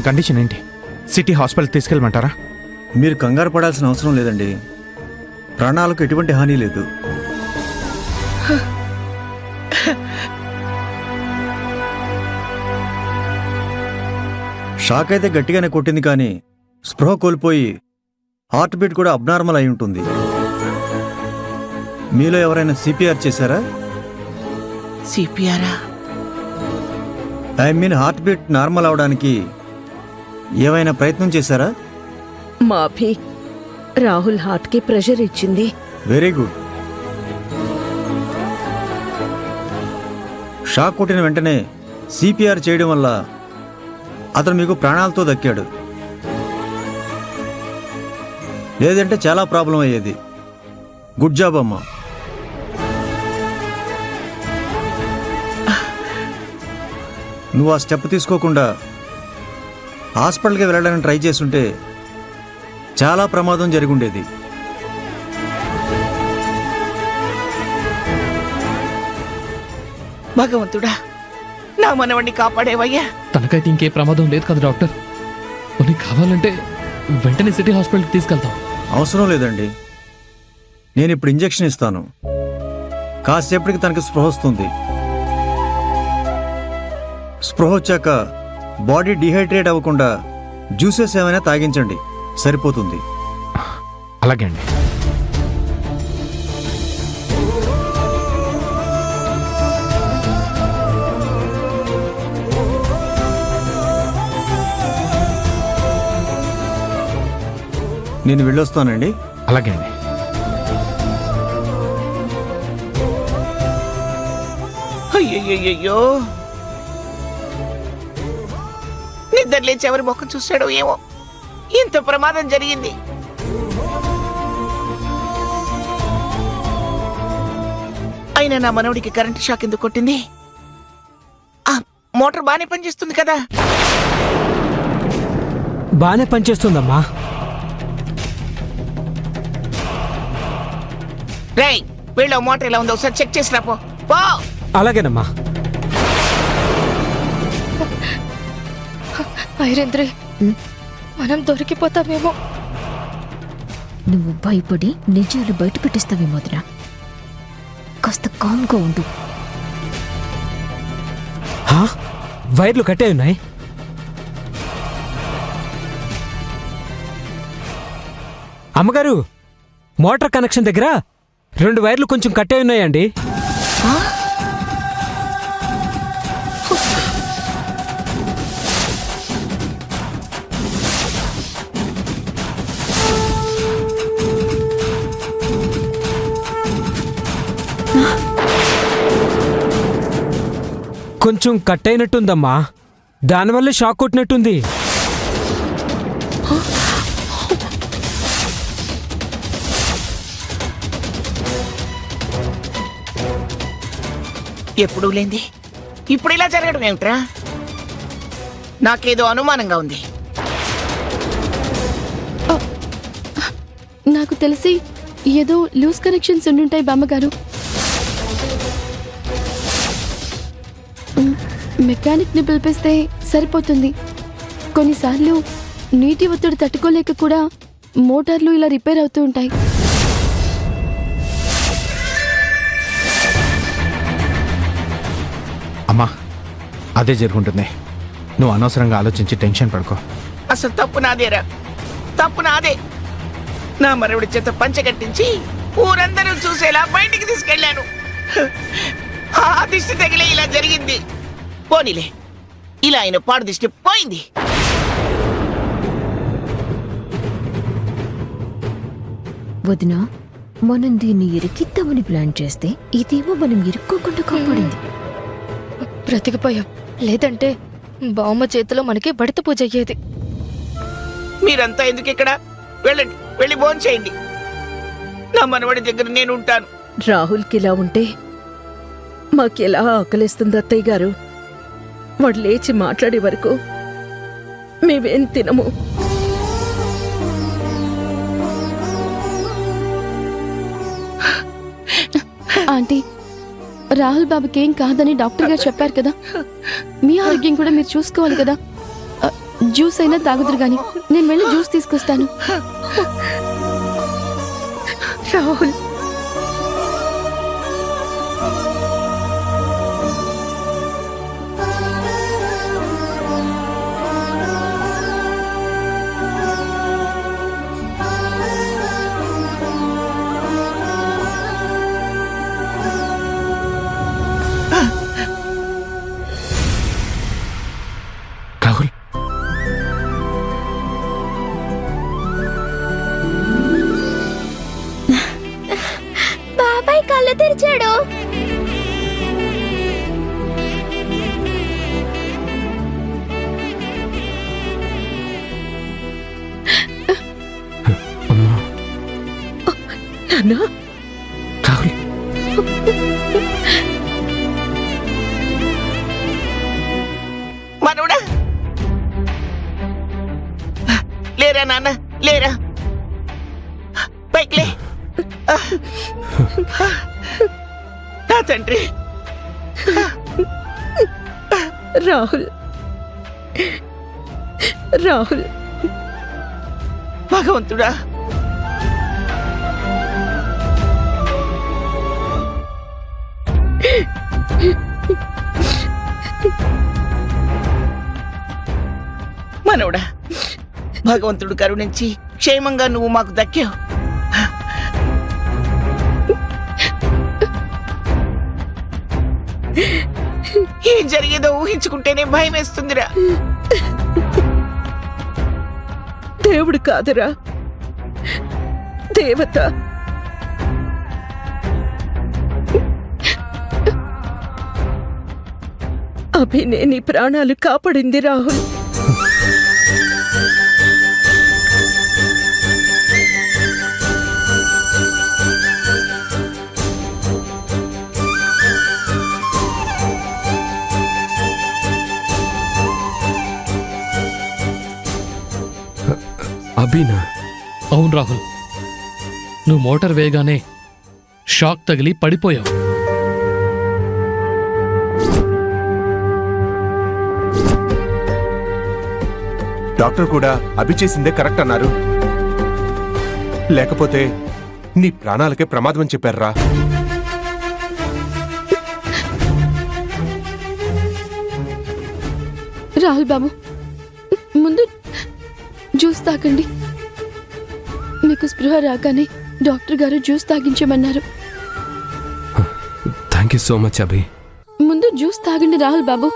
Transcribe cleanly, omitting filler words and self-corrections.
అతని కండిషన్ ఏంటి? సిటీ హాస్పిటల్కి తీసుకెళ్ళమంటారా? మీరు కంగారు పడాల్సిన అవసరం లేదండి. ప్రాణాలకు ఎటువంటి హాని లేదు. షాక్ అయితే గట్టిగానే కొట్టింది, కానీ స్పృహ కోల్పోయి హార్ట్ బీట్ కూడా అబ్నార్మల్ అయి ఉంటుంది. మీలో ఎవరైనా సిపిఆర్ చేశారా? సిపిఆరా? I mean heart beat normal అవడానికి ఏమైనా ప్రయత్నం చేశారా? మాఫీ రాహుల్ హార్ట్ కి ప్రెషర్ ఇచ్చింది. Very good. షాక్ కొట్టిన వెంటనే సిపిఆర్ చేయడం వల్ల అతను మీకు ప్రాణాలతో దక్కాడు. లేదంటే చాలా ప్రాబ్లం అయ్యేది. గుడ్ జాబ్ అమ్మా. నువ్వు ఆ స్టెప్ తీసుకోకుండా హాస్పిటల్కి వెళ్ళడానికి ట్రై చేస్తుంటే చాలా ప్రమాదం జరిగుండేది. భగవంతుడా, నా మనవణ్ణి కాపాడేవయ్యా. తనకైతే ఇంకే ప్రమాదం లేదు కదా డాక్టర్. కొన్ని కావాలంటే వెంటనే సిటీ హాస్పిటల్కి తీసుకెళ్తాం. అవసరం లేదండి, నేను ఇప్పుడు ఇంజెక్షన్ ఇస్తాను. కాసేపటికి తనకి స్పృహ వస్తుంది. స్పృహ వచ్చాక బాడీ డిహైడ్రేట్ అవ్వకుండా జ్యూసెస్ ఏమైనా తాగించండి, సరిపోతుంది. అలాగే అండి. నేను వెళ్ళొస్తానండి. అలాగే అండి. అయ్యయ్యో, నిద్ర లేచి ఎవరి ముఖం చూశాడో ఏమో, ఇంత ప్రమాదం జరిగింది. అయినా నా మనవడికి కరెంటు షాక్ ఎందుకు కొట్టింది? ఆ మోటార్ బాగానే పనిచేస్తుంది కదా? బాగానే పనిచేస్తుందమ్మా. రేయ్, వీళ్ళ మోటార్ ఎలా ఉందో ఒకసారి చెక్ చేసి రాపో. పో. అలాగేనమ్మా. ఐరేంద్రి, మనం దొరికిపోతామేమో. నువ్వు భయపడి నిజాలు బయట పెట్టిస్తావేమోదిరా. కాస్త కామ్గా ఉండు. వైర్లు కట్టే ఉన్నాయి. అమ్మగారు, మోటార్ కనెక్షన్ దగ్గర 2 వైర్లు కొంచెం కట్టే ఉన్నాయండి. కొంచెం కట్ అయినట్టుందమ్మా, దానివల్ల షాక్ కొట్టినట్టుంది. ఎప్పుడూ లేంది ఇప్పుడు ఇలా జరగడం ఏమిట్రా? నాకేదో అనుమానంగా ఉంది. నాకు తెలిసి ఏదో లూజ్ కనెక్షన్స్ ఉండుంటాయి బామ్మగారు. మెకానిక్ ని పిలిపిస్తే సరిపోతుంది. కొన్నిసార్లు నీటి ఒత్తిడి తట్టుకోలేక కూడా మోటార్లు ఇలా రిపేర్ అవుతూ ఉంటాయి. అమ్మా, అదే జరుగుంటుంది. నువ్వు అనవసరంగా ఆలోచించి టెన్షన్ పడుకో. అసలు తప్పు నాదేరా, తప్పు నాదే. నా మనవడి చేత పంచగట్టించి ఊరందరూ చూసేలా బయటికి తీసుకెళ్లాను. ఆ దిష్టి తగిలే ఇలా జరిగింది. పోనీలే, ఇలా ఆయన పాడు దిష్టి పోయింది. వదినా, మనం దీన్ని ఇరికిద్దామని ప్లాన్ చేస్తే ఇదేమో మనం ఇరుక్కోకుండా కాపాడింది. బ్రతికిపోయాం. లేదంటే బామ్మ చేతిలో మనకి బడిత పూజ అయ్యేది. మీరంతా ఎందుకు ఇక్కడ? వెళ్ళండి, వెళ్ళి భోంచేయండి. నా మనవడి దగ్గర నేను ఉంటాను. రాహుల్కి ఇలా ఉంటే మాకెలా ఆకలిస్తుంది అత్తయ్య గారు. వాడు లేచి మాట్లాడే వరకు మేమేం తినము. ఆంటీ, రాహుల్ బాబుకేం కాదని డాక్టర్ గారు చెప్పారు కదా. మీ ఆరోగ్యం కూడా మీరు చూసుకోవాలి కదా. జ్యూస్ అయినా తాగుదురు గాని నేను వెళ్ళి జ్యూస్ తీసుకొస్తాను. రాహుల్, రాహుల్, బాబాయ్ కళ్ళు తెరిచాడు. అమ్మా. నాన్నా, రాహుల్, మనోడా, లేరా నాన్న, లేరా, పైకిలే. నా తండ్రి. రాహుల్, రాహుల్, భగవంతుడా, మనోడా, భగవంతుడు కరుణించి క్షేమంగా నువ్వు మాకు దక్కావు. ఏం జరిగేదో ఊహించుకుంటేనే భయం వేస్తుందిరా. దేవుడు కాదురా, దేవత. అభినే నీ ప్రాణాలు కాపాడింది రాహుల్. అభినా? అవును రాహుల్, నువ్వు మోటార్ వేయగానే షాక్ తగిలి పడిపోయావు. డాక్టర్ కూడా అభి చేసిందే కరెక్ట్ అన్నారు. లేకపోతే నీ ప్రాణాలకే ప్రమాదం అని చెప్పారా? రాహుల్ బాబు, ముందు జ్యూస్ తాగండి. మీకు స్పృహ రాగానే డాక్టర్ గారు జ్యూస్ తాగించమన్నారు. Thank you so much Abhi. ముందు జ్యూస్ తాగండి రాహుల్ బాబు.